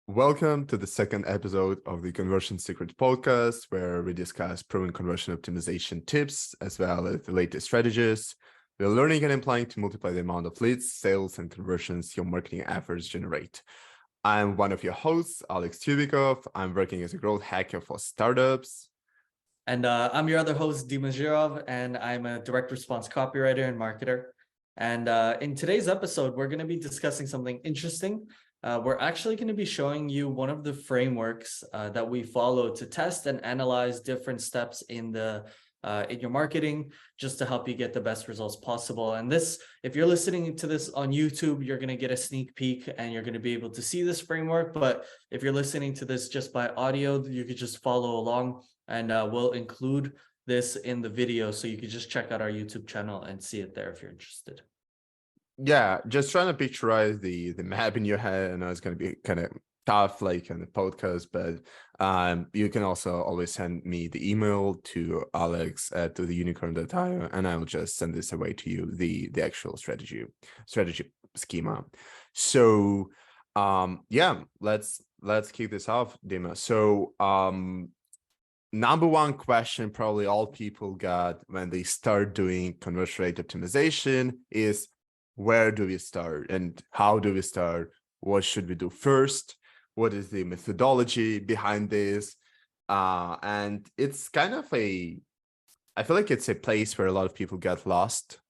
Welcome to the second episode of the Conversion Secret podcast, where we discuss proven conversion optimization tips as well as the latest strategies we're learning and applying to multiply the amount of leads, sales, and conversions your marketing efforts generate. I'm one of your hosts, Alex Tubikov. I'm working as a growth hacker for startups. And I'm your other host, Dima Zhirov, and I'm a direct response copywriter and marketer. And in today's episode, we're going to be discussing something interesting. We're actually going to be showing you one of the frameworks that we follow to test and analyze different steps in your marketing, just to help you get the best results possible. And this, if you're listening to this on YouTube, you're going to get a sneak peek and you're going to be able to see this framework. But if you're listening to this just by audio, you could just follow along, and we'll include this in the video, so you can just check out our YouTube channel and see it there if you're interested. Yeah, just trying to picturize the map in your head. I know it's going to be kind of tough, like on the podcast, but you can also always send me the email to alex@theunicorn.io, and I'll just send this away to you, the actual strategy schema. So yeah, let's kick this off, Dima. So number one question probably all people got when they start doing conversion rate optimization is, where do we start and how do we start? What should we do first? What is the methodology behind this? And it's kind of I feel like it's a place where a lot of people get lost,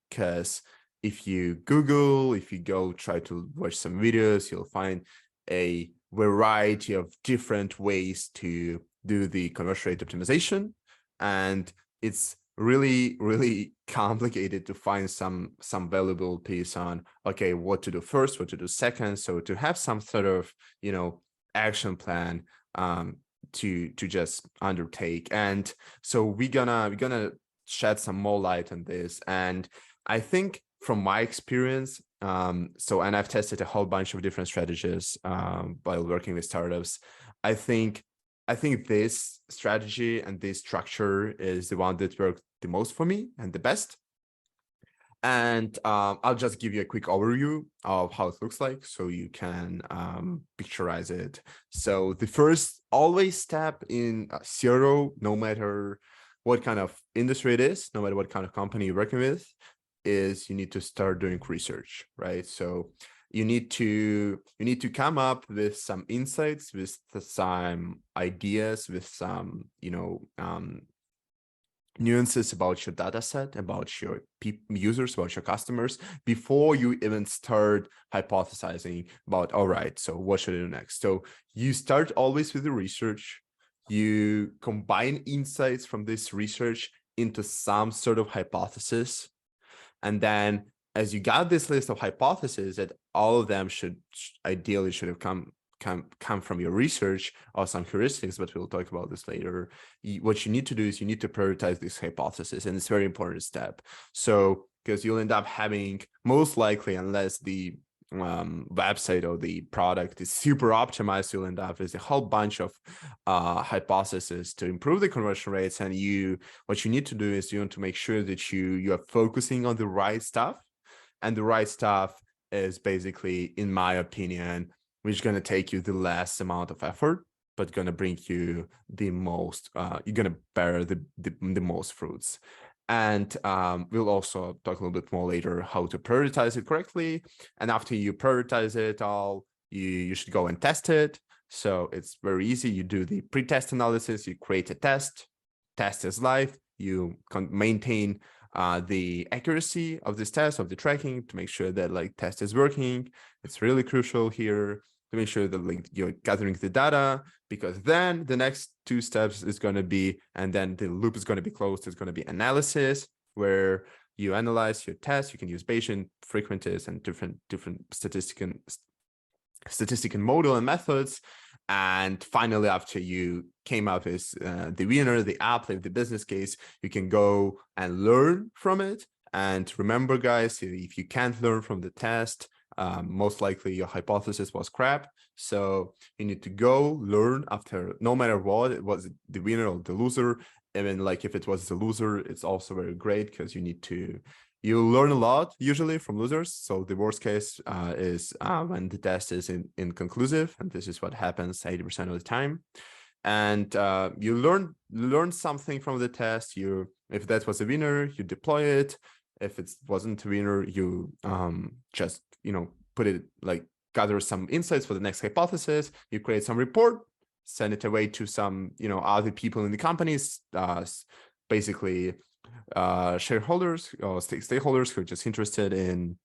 because if you go try to watch some videos, you'll find a variety of different ways to do the conversion rate optimization. And it's really complicated to find some valuable piece on, okay, what to do first, what to do second. So to have some sort of, action plan to just undertake. And so we're gonna shed some more light on this. And I think from my experience, and I've tested a whole bunch of different strategies while working with startups. I think this strategy and this structure is the one that worked the most for me and the best. And I'll just give you a quick overview of how it looks like so you can picturize it. So the first always step in CRO, no matter what kind of industry it is, no matter what kind of company you're working with, is you need to start doing research, right? So you need to come up with some insights, with some ideas, with some nuances about your data set, about your users, about your customers, before you even start hypothesizing about, all right, so what should I do next? So you start always with the research. You combine insights from this research into some sort of hypothesis, and then as you got this list of hypotheses that all of them should have come from your research, or some heuristics, but we'll talk about this later. What you need to do is you need to prioritize this hypothesis, and it's a very important step. So because you'll end up having, most likely, unless the website or the product is super optimized, you'll end up with a whole bunch of hypotheses to improve the conversion rates. And what you need to do is you want to make sure that you are focusing on the right stuff. And the right stuff is basically, in my opinion, which is going to take you the less amount of effort, but going to bring you the most, you're going to bear the most fruits. And we'll also talk a little bit more later how to prioritize it correctly. And after you prioritize it all, you should go and test it. So it's very easy. You do the pre-test analysis, you create a test is live, you can maintain the accuracy of this test, of the tracking, to make sure that test is working. It's really crucial here to make sure that you're gathering the data, because then the next two steps is going to be, and then the loop is going to be closed, is going to be analysis, where you analyze your test. You can use Bayesian frequencies and different statistical model and methods. And finally, after you came up with the winner, the app, the business case, you can go and learn from it. And remember, guys, if you can't learn from the test, most likely your hypothesis was crap. So you need to go learn after, no matter what, it was the winner or the loser. Even if it was the loser, it's also very great, because you need to You learn a lot usually from losers. So the worst case is when the test is inconclusive, and this is what happens 80% of the time. And you learn something from the test. If that was a winner, you deploy it. If it wasn't a winner, you just put it like gather some insights for the next hypothesis. You create some report, send it away to some other people in the companies, basically shareholders or stakeholders who are just interested in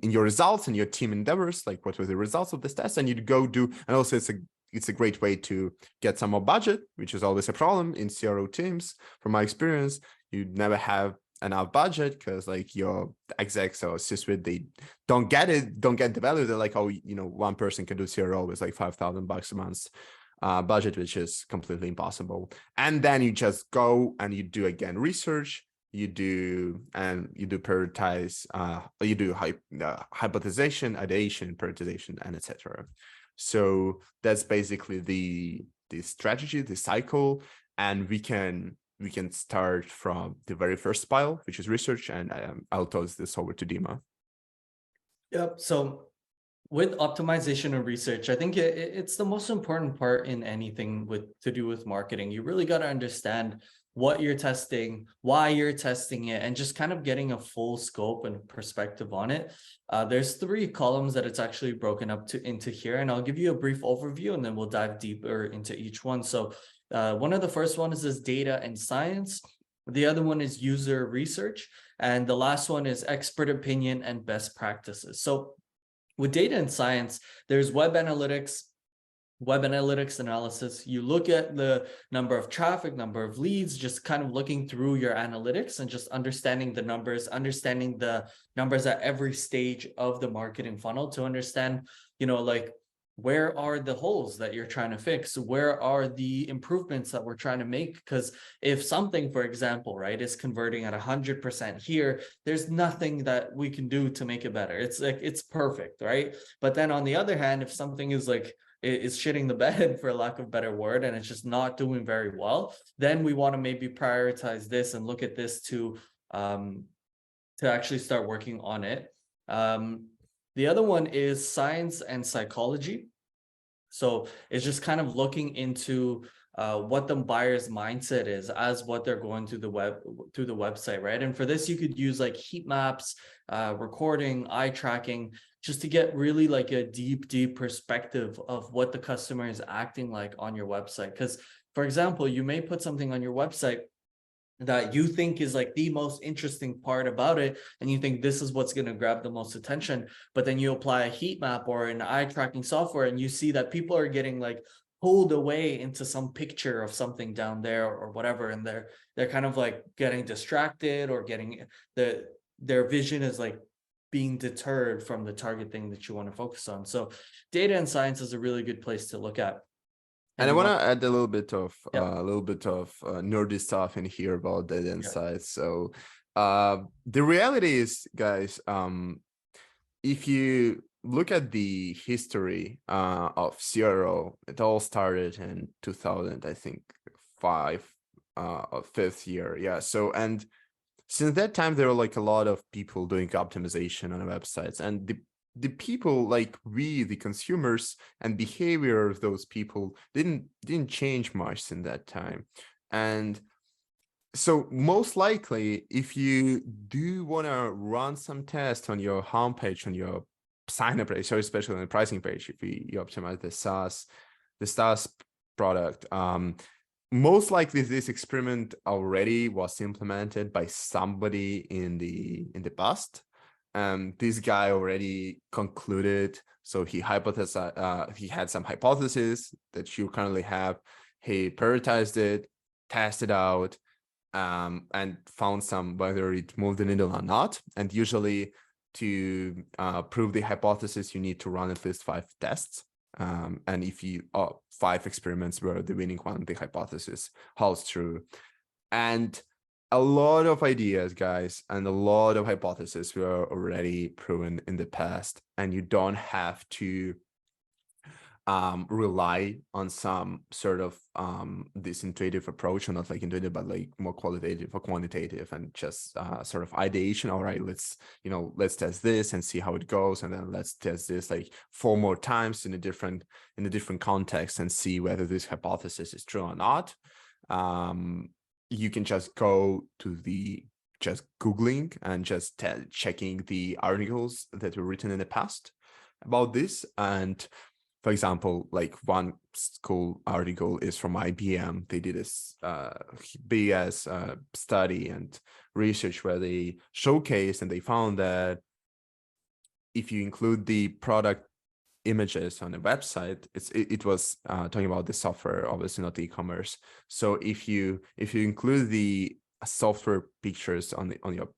your results and your team endeavors, like what were the results of this test, and you'd go do. And also it's a great way to get some more budget, which is always a problem in CRO teams. From my experience, you never have enough budget because like your execs or C-suite, they don't get the value. They're like, oh, one person can do CRO with like $5,000 a month budget, which is completely impossible. And then you just go and you do again research, you do prioritize, you do hypothesization, ideation, prioritization, and etc. So that's basically the strategy, the cycle, and we can start from the very first pile, which is research, and I'll toss this over to Dima. Yep. So with optimization and research, I think it's the most important part in anything to do with marketing. You really got to understand what you're testing, why you're testing it, and just kind of getting a full scope and perspective on it. There's 3 columns that it's actually broken up into here, and I'll give you a brief overview, and then we'll dive deeper into each one. So one of the first one is this data and science. The other one is user research, and the last one is expert opinion and best practices. So with data and science, there's web analytics analysis. You look at the number of traffic, number of leads, just kind of looking through your analytics and just understanding the numbers at every stage of the marketing funnel to understand, like, where are the holes that you're trying to fix? Where are the improvements that we're trying to make? Because if something, for example, right, is converting at 100% here, there's nothing that we can do to make it better. It's like, it's perfect, right? But then on the other hand, if something is like, is shitting the bed, for lack of a better word, and it's just not doing very well, then we want to maybe prioritize this and look at this to actually start working on it. The other one is science and psychology. So it's just kind of looking into what the buyer's mindset is as what they're going through the website, right? And for this, you could use like heat maps, recording, eye tracking, just to get really like a deep perspective of what the customer is acting like on your website. Because, for example, you may put something on your website that you think is like the most interesting part about it, and you think this is what's going to grab the most attention, but then you apply a heat map or an eye tracking software and you see that people are getting like pulled away into some picture of something down there or whatever, and they're kind of like getting distracted or getting their vision is like being deterred from the target thing that you want to focus on. So data and science is a really good place to look at. And I want to add a little bit of nerdy stuff in here about data insights. So the reality is, guys, if you look at the history of CRO, it all started in 2000, I think, 5 or 5th year. Yeah. So, and since that time, there were like a lot of people doing optimization on websites, and the people, like we, the consumers, and behavior of those people didn't change much in that time. And so most likely, if you do want to run some tests on your homepage, on your sign up page, so especially on the pricing page, if you optimize the SaaS product, most likely this experiment already was implemented by somebody in the past. This guy already concluded, so he hypothesized, he had some hypothesis that you currently have. He prioritized it, tested out, and found some whether it moved the needle or not. And usually to prove the hypothesis, you need to run at least 5 tests. And if 5 experiments where the winning one, the hypothesis holds true. And a lot of ideas, guys, and a lot of hypotheses were already proven in the past, and you don't have to rely on some sort of this intuitive approach, or not like intuitive, but like more qualitative or quantitative, and just sort of ideation. All right, let's test this and see how it goes, and then let's test this like 4 more times in a different context and see whether this hypothesis is true or not. You can just go to the just Googling and just checking the articles that were written in the past about this. And for example, like one cool article is from IBM. They did this BS study and research where they showcased, and they found that if you include the product images on a website, it was talking about the software, obviously not the e-commerce. So if you include the software pictures on your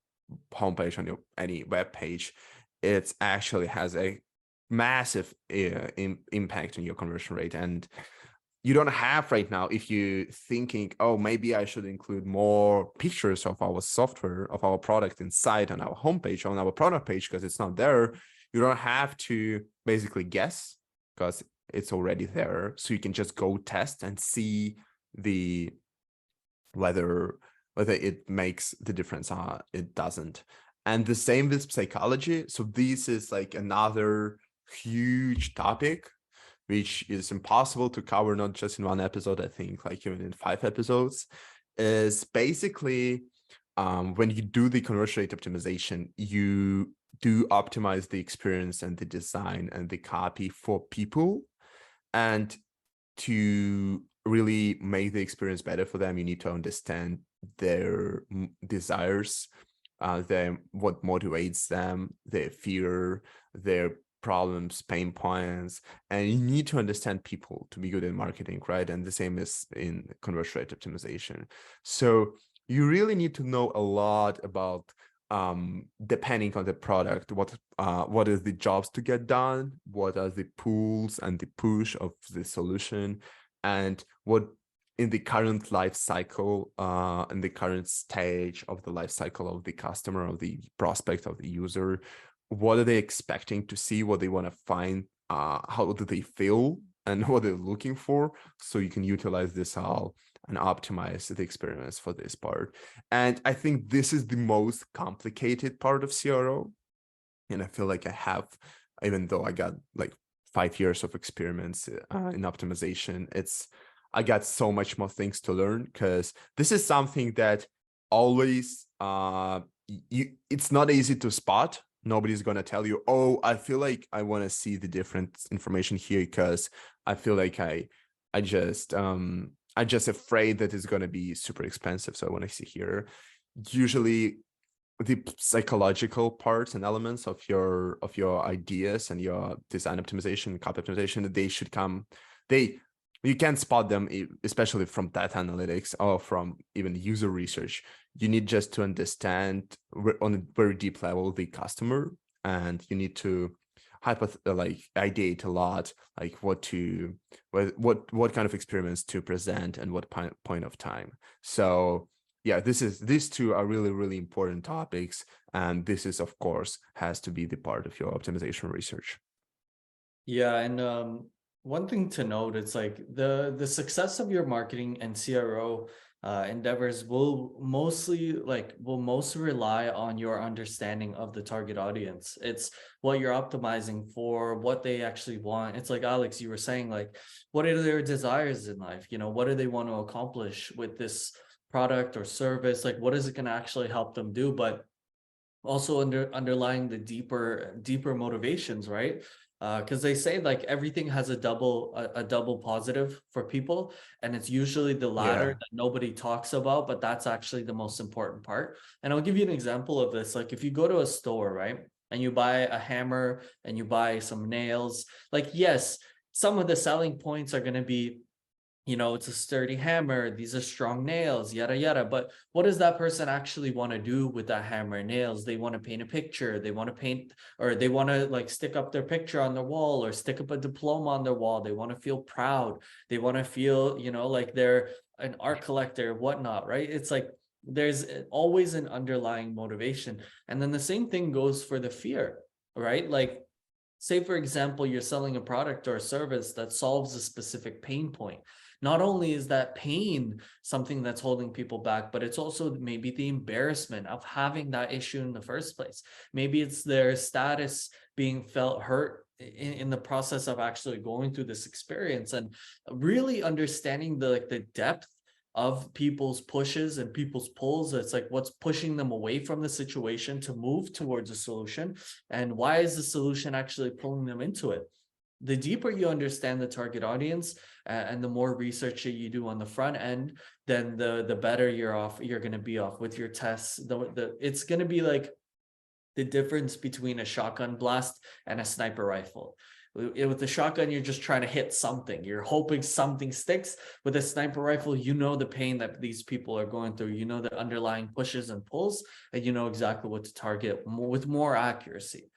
homepage, on your any web page, it actually has a massive impact on your conversion rate. And you don't have right now, if you thinking, oh, maybe I should include more pictures of our software, of our product inside on our homepage, on our product page, because it's not there. You don't have to basically guess, because it's already there. So you can just go test and see the whether it makes the difference or it doesn't. And the same with psychology. So this is like another huge topic, which is impossible to cover, not just in one episode, I think like even in 5 episodes, is basically when you do the conversion rate optimization, you do optimize the experience and the design and the copy for people. And to really make the experience better for them, you need to understand their desires, what motivates them, their fear, their problems, pain points, and you need to understand people to be good in marketing, right? And the same is in conversion rate optimization. So you really need to know a lot about depending on the product, what is the jobs to get done, what are the pulls and the push of the solution, and what in the current life cycle, in the current stage of the life cycle of the customer, of the prospect, of the user, what are they expecting to see, what they want to find, how do they feel, and what they're looking for, so you can utilize this all and optimize the experience for this part. And I think this is the most complicated part of CRO. And I feel like I have, even though I got like 5 years of experiments in optimization, I got so much more things to learn, because this is something that always it's not easy to spot. Nobody's going to tell you, oh, I feel like I want to see the different information here, because I feel like I just afraid that it's going to be super expensive, so I want to see here. Usually the psychological parts and elements of your ideas and your design optimization, copy optimization, they should come. You can spot them, especially from data analytics or from even user research. You need just to understand on a very deep level the customer, and you need to ideate a lot, like what kind of experiments to present and what point of time. So yeah, these two are really, really important topics, and this is, of course, has to be the part of your optimization research. Yeah, and one thing to note, it's like the success of your marketing and CRO endeavors will mostly rely on your understanding of the target audience. It's what you're optimizing for, what they actually want. It's like Alex, you were saying, like, what are their desires in life? You know, what do they want to accomplish with this product or service? Like, what is it going to actually help them do? But also underlying the deeper motivations, right? Because they say like everything has a double positive for people, and it's usually the latter Yeah. that nobody talks about, but that's actually the most important part. And I'll give you an example of this. Like if you go to a store, right, and you buy a hammer and you buy some nails, like yes, some of the selling points are going to be, you know, it's a sturdy hammer, these are strong nails, yada yada. But what does that person actually want to do with that hammer and nails? They want to paint a picture, they want to paint, or they want to like stick up their picture on their wall, or stick up a diploma on their wall. They want to feel proud, they want to feel, you know, like they're an art collector, whatnot, right? It's like there's always an underlying motivation. And then the same thing goes for the fear, right? Like Say, for example, you're selling a product or a service that solves a specific pain point. Not only is that pain something that's holding people back, but it's also maybe the embarrassment of having that issue in the first place. Maybe it's their status being felt hurt in the process of actually going through this experience, and really understanding the depth of people's pushes and people's pulls. It's like what's pushing them away from the situation to move towards a solution, and why is the solution actually pulling them into it. The deeper you understand the target audience, and the more research that you do on the front end, then the better you're going to be off with your tests. It's going to be like the difference between a shotgun blast and a sniper rifle. With the shotgun, you're just trying to hit something. You're hoping something sticks. With a sniper rifle, you know the pain that these people are going through. You know the underlying pushes and pulls, and you know exactly what to target with more accuracy.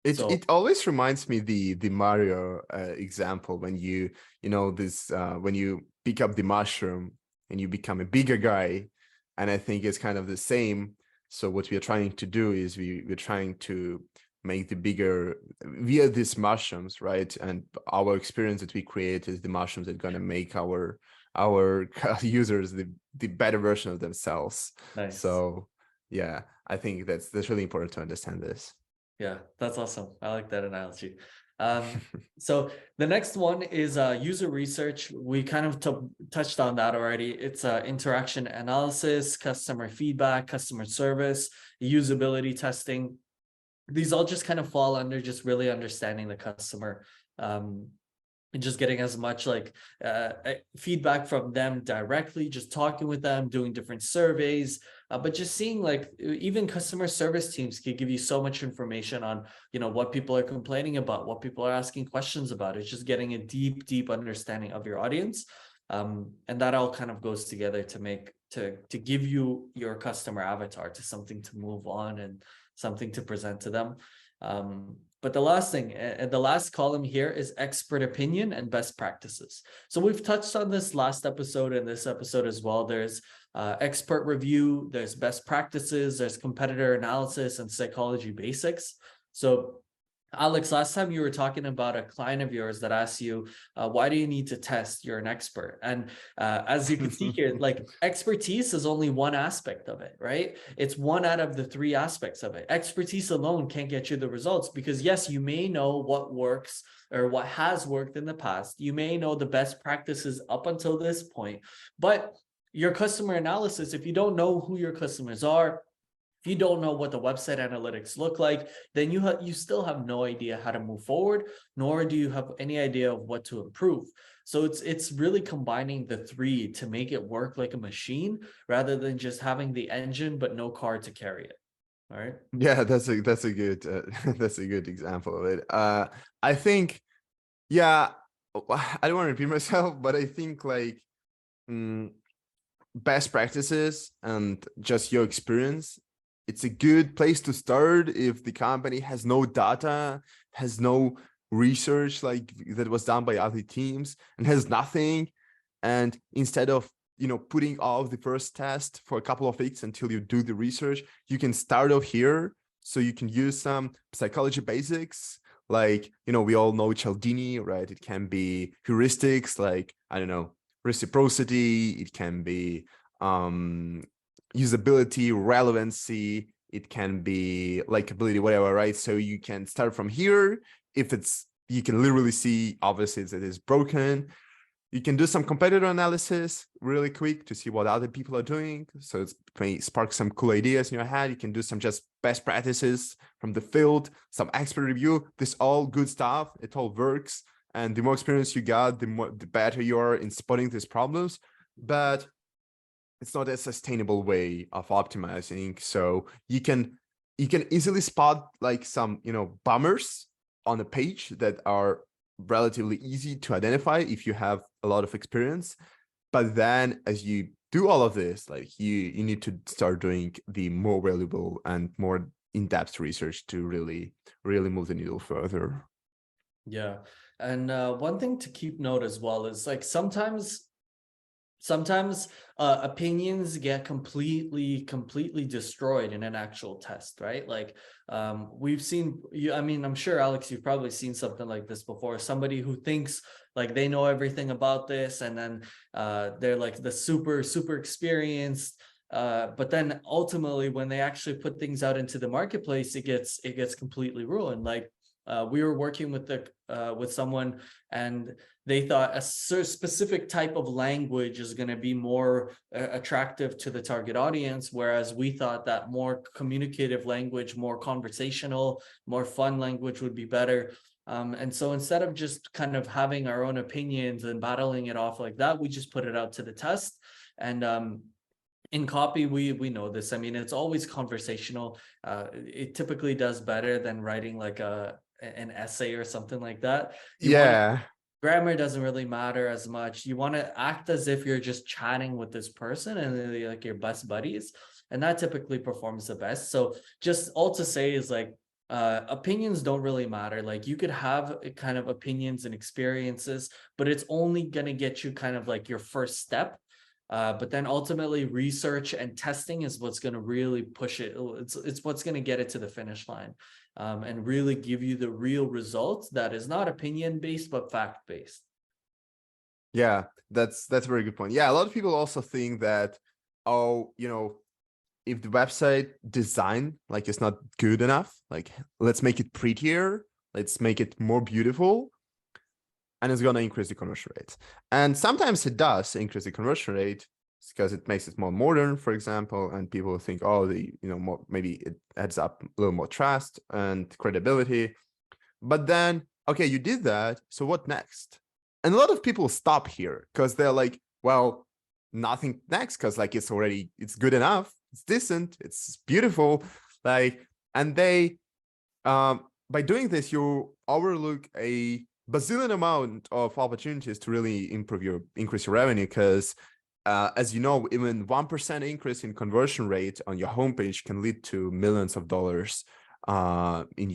It always reminds me the Mario example, when you know this when you pick up the mushroom and you become a bigger guy, and I think it's kind of the same. So what we are trying to do is we're trying to make the bigger via these mushrooms, right? And our experience that we create is the mushrooms that are going to make our users the better version of themselves. Nice. So yeah, I think that's really important to understand this. Yeah, that's awesome. I like that analogy. So the next one is user research. We kind of touched on that already. It's interaction analysis, customer feedback, customer service, usability testing. These all just kind of fall under just really understanding the customer, and just getting as much like feedback from them directly, just talking with them, doing different surveys, but just seeing like even customer service teams can give you so much information on, you know, what people are complaining about, what people are asking questions about. It's just getting a deep understanding of your audience. And that all kind of goes together to give you your customer avatar to something to move on and something to present to them. But the last thing, the last column here is expert opinion and best practices. So we've touched on this last episode and this episode as well. There's expert review, there's best practices, there's competitor analysis and psychology basics. So Alex, last time you were talking about a client of yours that asked you, why do you need to test? You're an expert. And as you can see here, like expertise is only one aspect of it, right? It's one out of the three aspects of it. Expertise alone can't get you the results because yes, you may know what works or what has worked in the past. You may know the best practices up until this point, but your customer analysis, if you don't know who your customers are, if you don't know what the website analytics look like, then you still have no idea how to move forward, nor do you have any idea of what to improve. So it's really combining the three to make it work like a machine rather than just having the engine but no car to carry it. All right. Yeah, that's a good that's a good example of it. I think, yeah, I don't want to repeat myself, but I think like best practices and just your experience, it's a good place to start if the company has no data, has no research like that was done by other teams, and has nothing. And instead of putting off the first test for a couple of weeks until you do the research, you can start off here. So you can use some psychology basics, like we all know Cialdini, right? It can be heuristics like, I don't know, reciprocity. It can be usability, relevancy. It can be likability, whatever, right? So you can start from here. If you can literally see obviously that it's broken. You can do some competitor analysis really quick to see what other people are doing. So it may spark some cool ideas in your head. You can do some just best practices from the field, some expert review. This all good stuff. It all works. And the more experience you got, the better you are in spotting these problems. But it's not a sustainable way of optimizing. So you can easily spot like some bummers on a page that are relatively easy to identify if you have a lot of experience. But then as you do all of this, like you need to start doing the more valuable and more in-depth research to really move the needle further. Yeah. And one thing to keep note as well is like sometimes sometimes opinions get completely destroyed in an actual test, right? Like we've seen you, I mean, I'm sure Alex, you've probably seen something like this before. Somebody who thinks like they know everything about this, and then they're like the super experienced, but then ultimately when they actually put things out into the marketplace, it gets completely ruined. Like we were working with someone, and they thought a specific type of language is going to be more attractive to the target audience, whereas we thought that more communicative language, more conversational, more fun language would be better. And so instead of just kind of having our own opinions and battling it off like that, we just put it out to the test. And in copy, we know this. I mean, it's always conversational. It typically does better than writing like an essay or something like that. You want to, Yeah. grammar doesn't really matter as much. You want to act as if you're just chatting with this person and they're like your best buddies, and that typically performs the best. So just all to say is like opinions don't really matter. Like you could have kind of opinions and experiences, but it's only going to get you kind of like your first step. But then ultimately research and testing is what's going to really push it. It's what's going to get it to the finish line, and really give you the real results that is not opinion based, but fact based. Yeah, that's a very good point. Yeah, a lot of people also think that, oh, if the website design like is not good enough, like let's make it prettier, let's make it more beautiful, and it's going to increase the conversion rate. And sometimes it does increase the conversion rate because it makes it more modern, for example, and people think, oh, more, maybe it adds up a little more trust and credibility. But then, okay, you did that, so what next? And a lot of people stop here because they're like, well, nothing next, because like it's good enough, it's decent, it's beautiful, like, and they by doing this, you overlook a bazillion amount of opportunities to really increase your revenue, because as you know, even 1% increase in conversion rate on your homepage can lead to millions of dollars in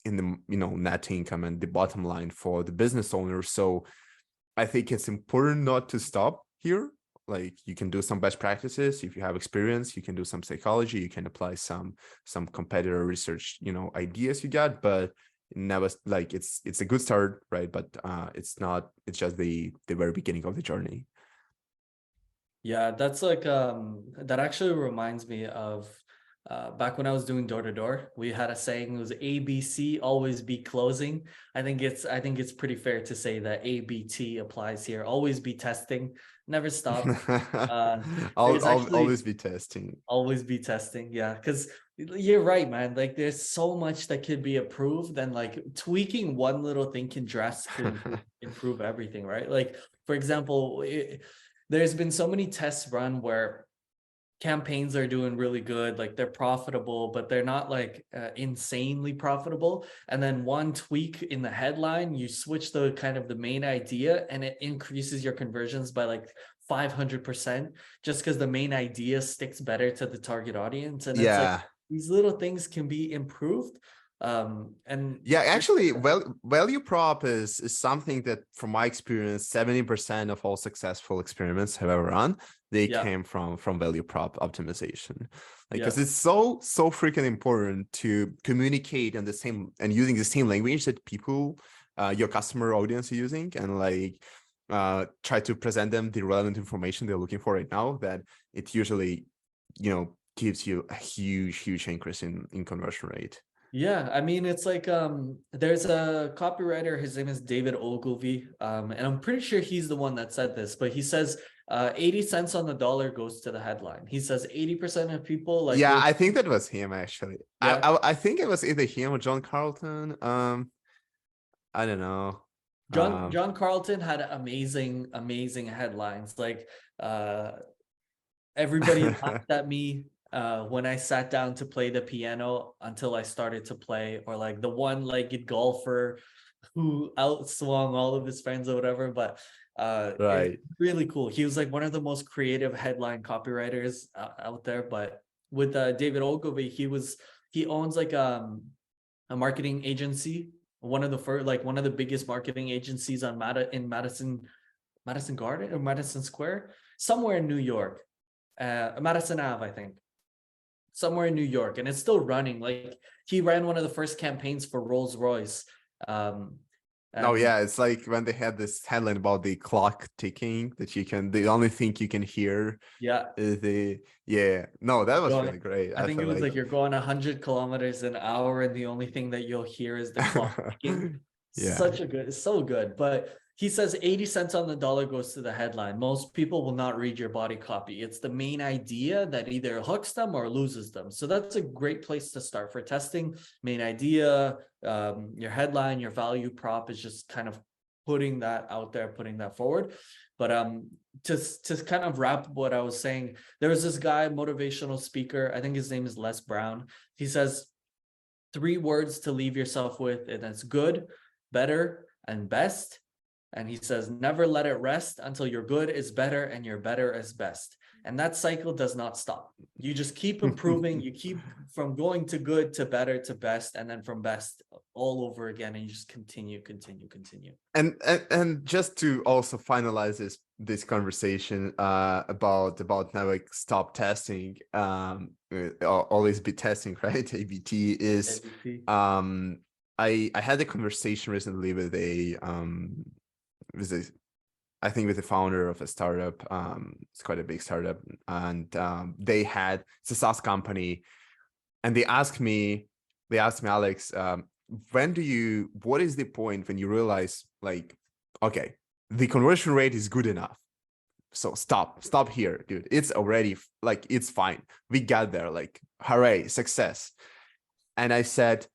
the net income and the bottom line for the business owner. So I think it's important not to stop here. Like you can do some best practices. If you have experience, you can do some psychology, you can apply some competitor research, ideas you got, but never, like it's a good start, right? But it's just the very beginning of the journey. Yeah, that's like that actually reminds me of back when I was doing door to door. We had a saying, it was ABC, always be closing. I think it's pretty fair to say that ABT applies here. Always be testing, never stop. Uh there's I'll actually always be testing. always be testing, yeah, because you're right, man. Like there's so much that could be improved, and like tweaking one little thing can drastically improve everything, right? Like for example, there's been so many tests run where campaigns are doing really good, like they're profitable, but they're not like insanely profitable. And then one tweak in the headline, you switch the kind of the main idea, and it increases your conversions by like 500%, just because the main idea sticks better to the target audience. And it's like Yeah. these little things can be improved. And Yeah, actually, value prop is something that, from my experience, 70% of all successful experiments have ever run, they yeah, came from value prop optimization. Like, yeah. because it's so freaking important to communicate in the same and using the same language that people, your customer audience, are using, and like try to present them the relevant information they're looking for right now. That it usually, gives you a huge increase in conversion rate. Yeah, I mean, it's like there's a copywriter, his name is David Ogilvy, and I'm pretty sure he's the one that said this, but he says 80 cents on the dollar goes to the headline. He says 80% of people like Yeah, will, I think that was him actually. yeah. I think it was either him or John Carlton. I don't know. John Carlton had amazing headlines. Like everybody laughed at me when I sat down to play the piano until I started to play, or like the one-legged golfer who outswung all of his friends or whatever. But it's Right. really cool. He was like one of the most creative headline copywriters out there. But with David Ogilvy, he owns like a marketing agency, one of the first, like one of the biggest marketing agencies in Madison, Madison Garden or Madison Square, somewhere in New York, Madison Ave, I think, somewhere in New York, and it's still running. Like he ran one of the first campaigns for Rolls-Royce. Um, Oh and yeah, it's like when they had this headline about the clock ticking that the only thing you can hear yeah, is yeah. No, that was going, really great. I I think it feel was like like you're going 100 kilometers an hour, and the only thing that you'll hear is the clock ticking. yeah. It's so good. But he says 80 cents on the dollar goes to the headline. Most people will not read your body copy. It's the main idea that either hooks them or loses them. So that's a great place to start for testing. Main idea, your headline, your value prop is just kind of putting that out there, putting that forward. But to kind of wrap what I was saying, there was this guy, motivational speaker. I think his name is Les Brown. He says 3 words to leave yourself with, and that's good, better, and best. And he says, never let it rest until your good is better and your better is best. And that cycle does not stop. You just keep improving. You keep from going to good to better to best, and then from best all over again. And you just continue. And just to also finalize this conversation about now like stop testing, always be testing, right? ABT is ABT. I had a conversation recently with with a I think with the founder of a startup. It's quite a big startup, and it's a SaaS company, and they asked me, Alex, what is the point when you realize like, okay, the conversion rate is good enough, so stop here, dude. It's already like, it's fine. We got there, like, hooray, success. And I said,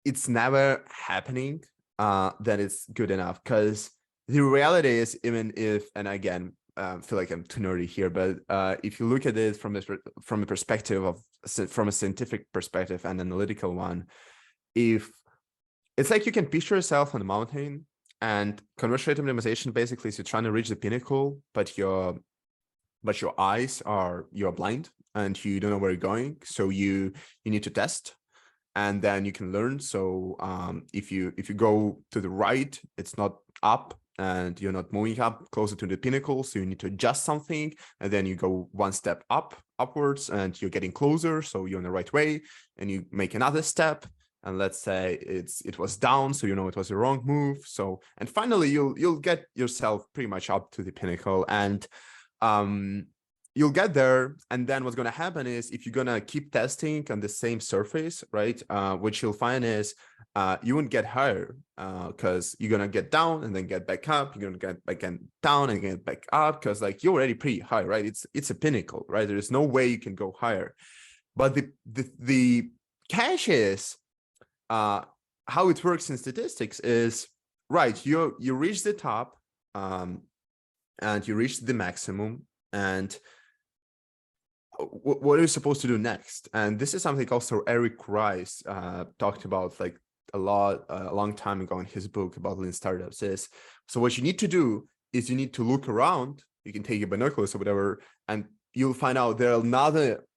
it's never happening that it's good enough, because the reality is, even if, and again, feel like I'm too nerdy here, but if you look at it from a perspective of, from a scientific perspective and analytical one, if it's like you can picture yourself on a mountain, and conversion rate optimization basically is you're trying to reach the pinnacle, but your eyes you're blind and you don't know where you're going, so you need to test, and then you can learn. So if you go to the right, it's not up, and you're not moving up closer to the pinnacle, so you need to adjust something, and then you go one step upwards, and you're getting closer, so you're in the right way, and you make another step, and let's say it was down, so it was the wrong move. So, and finally you'll get yourself pretty much up to the pinnacle, and you'll get there. And then what's going to happen is, if you're going to keep testing on the same surface, right, what you'll find is you won't get higher, because you're going to get down and then get back up. You're going to get back and down and get back up, because like you're already pretty high, right? It's a pinnacle, right? There's no way you can go higher. But the catch is, how it works in statistics is, right, you reach the top, and you reach the maximum, and what are you supposed to do next? And this is something also Eric Rice talked about like a long time ago in his book about lean startups. Is, so what you need to do is you need to look around. You can take your binoculars or whatever, and you'll find out there are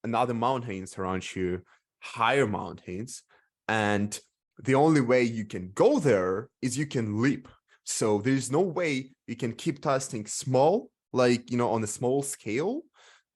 another mountains around you, higher mountains, and the only way you can go there is you can leap. So there's no way you can keep testing small, like, on a small scale,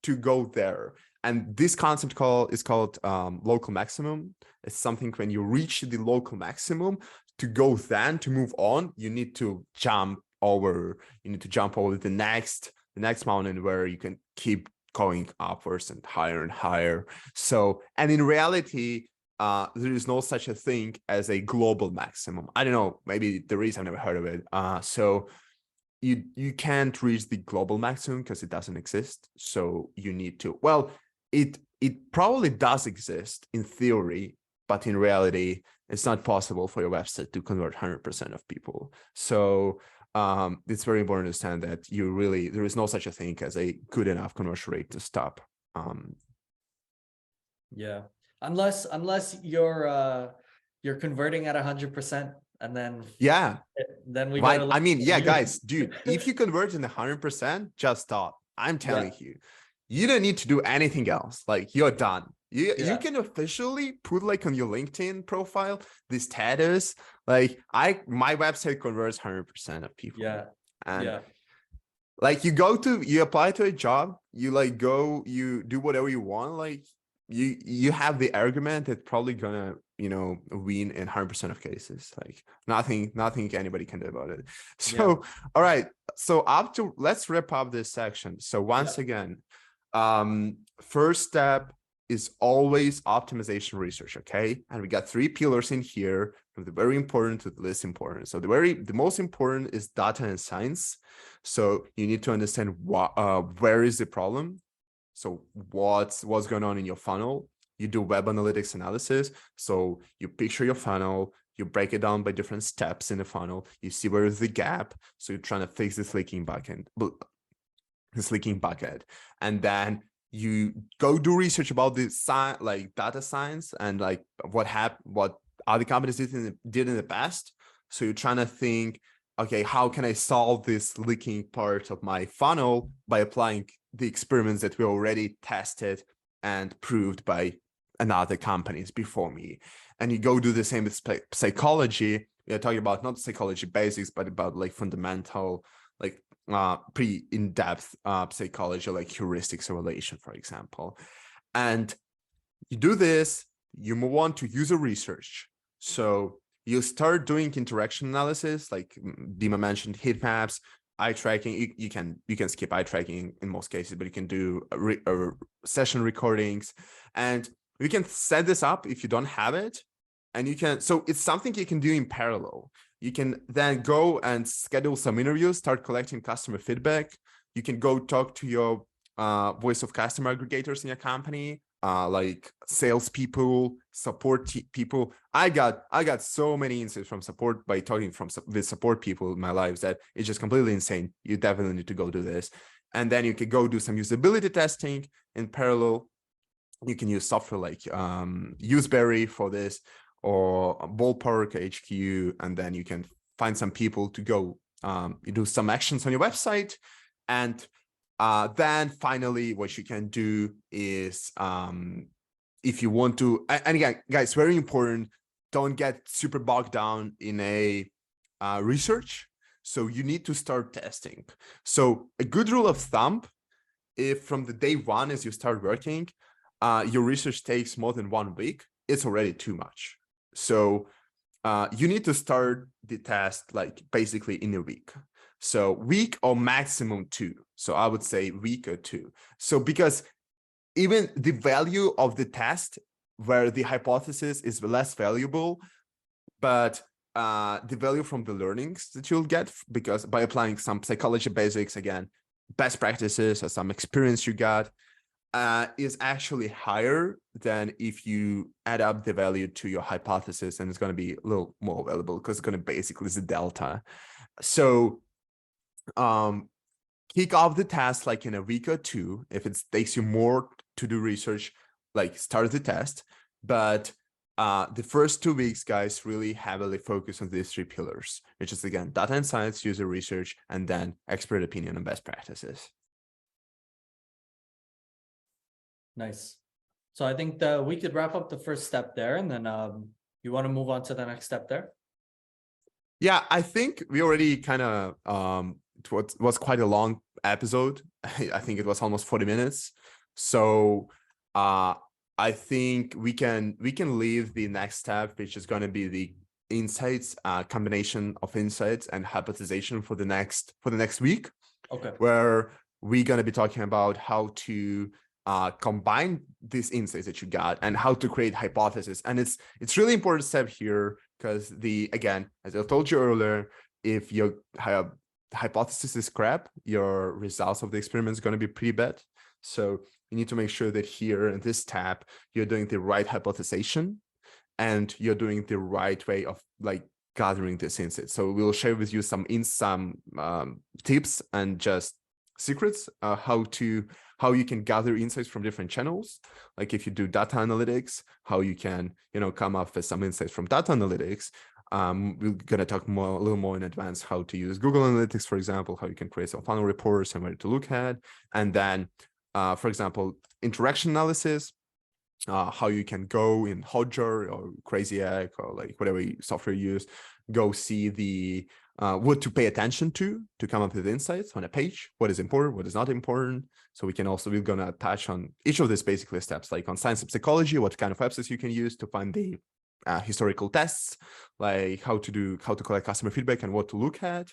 to go there. And this concept is called local maximum. It's something when you reach the local maximum, to go then to move on, you need to jump over the next mountain, where you can keep going upwards and higher. So, and in reality, there is no such a thing as a global maximum. I don't know, maybe there is, I've never heard of it. So you can't reach the global maximum because it doesn't exist. So you need to, well, it probably does exist in theory, but in reality, it's not possible for your website to convert 100% of people. So it's very important to understand that there is no such a thing as a good enough conversion rate to stop. Yeah, unless you're converting at 100%, and then Yeah. we gotta I mean, yeah, you. guys, dude, if you convert in 100%, just stop. I'm telling Yeah, you don't need to do anything else. Like, you're done. You yeah, can officially put like on your LinkedIn profile this status, like, my website converts 100% of people. yeah. And Yeah. like you apply to a job, you like go, you do whatever you want, like you have the argument that's probably gonna, win in 100% of cases. Like nothing anybody can do about it. Yeah. So all right, so let's wrap up this section. So once Yeah. again, first step is always optimization research, okay? And we got 3 pillars in here, from the very important to the least important. So the most important is data and science. So you need to understand where is the problem. So what's going on in your funnel. You do web analytics analysis. So you picture your funnel, you break it down by different steps in the funnel. You see where is the gap. So you're trying to fix this leaking bucket, and then you go do research about the like data science and like what other companies did in the past. So you're trying to think, okay, how can I solve this leaking part of my funnel by applying the experiments that we already tested and proved by another companies before me. And you go do the same with psychology. You're talking about not psychology basics, but about like fundamental, like pretty in-depth psychology, like heuristics of relation, for example. And you do this, you move on to user research. So you start doing interaction analysis, like Dima mentioned, heat maps, eye tracking. You can skip eye tracking in most cases, but you can do session recordings, and you can set this up if you don't have it. And you can, so it's something you can do in parallel. You can then go and schedule some interviews, start collecting customer feedback. You can go talk to your voice of customer aggregators in your company, like salespeople, support people. I got so many insights from support by talking with support people in my lives that it's just completely insane. You definitely need to go do this. And then you can go do some usability testing in parallel. You can use software like Useberry for this, or Ballpark HQ, and then you can find some people to go you do some actions on your website. And then finally, what you can do is, if you want to, and again, guys, very important, don't get super bogged down in a research. So you need to start testing. So a good rule of thumb, if from the day one as you start working, your research takes more than 1 week, it's already too much. So you need to start the test like basically in a week. So week or maximum 2. So I would say week or 2. So because even the value of the test where the hypothesis is less valuable, but the value from the learnings that you'll get, because by applying some psychology basics, again, best practices or some experience you got, is actually higher than if you add up the value to your hypothesis, and it's going to be a little more valuable because it's going to basically is the delta. So kick off the test like in a week or 2. If it takes you more to do research, like start the test. But the first 2 weeks, guys, really heavily focus on these 3 pillars, which is again data and science, user research, and then expert opinion and best practices. Nice. So I think that we could wrap up the first step there, and then you want to move on to the next step there? Yeah, I think we already kind of it was quite a long episode. I think it was almost 40 minutes. So I think we can leave the next step, which is going to be the insights, combination of insights and hypothesization for the next week. Okay. Where we're going to be talking about how to combine these insights that you got and how to create hypotheses. And it's really important step here, because again, as I told you earlier, if your hypothesis is crap, your results of the experiment is going to be pretty bad. So you need to make sure that here in this tab, you're doing the right hypothesization and you're doing the right way of like gathering this insight. So we'll share with you some tips and just secrets, how you can gather insights from different channels. Like if you do data analytics, how you can, come up with some insights from data analytics. We're going to talk a little more in advance how to use Google Analytics, for example, how you can create some funnel reports and where to look at. And then, for example, interaction analysis, how you can go in Hotjar or Crazy Egg or like whatever software you use, go see the what to pay attention to come up with insights on a page, what is important, what is not important. So we're gonna touch on each of these basically steps, like on science of psychology, what kind of websites you can use to find the historical tests, like how to collect customer feedback and what to look at.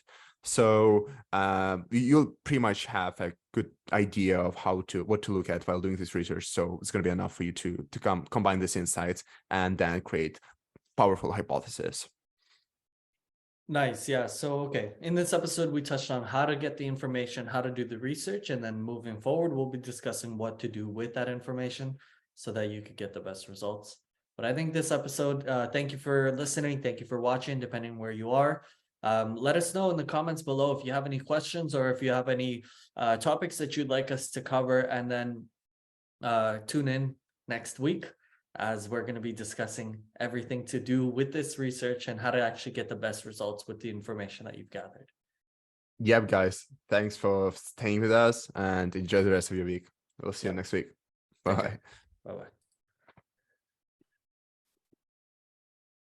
So you'll pretty much have a good idea of what to look at while doing this research. So it's going to be enough for you to combine these insights and then create powerful hypotheses. Nice. Yeah. So, okay. In this episode, we touched on how to get the information, how to do the research, and then moving forward, we'll be discussing what to do with that information so that you could get the best results. But I think this episode, thank you for listening. Thank you for watching, depending where you are. Let us know in the comments below if you have any questions or if you have any topics that you'd like us to cover, and then tune in next week as we're going to be discussing everything to do with this research and how to actually get the best results with the information that you've gathered. Yep, guys. Thanks for staying with us and enjoy the rest of your week. We'll see you next week. Bye. Bye-bye.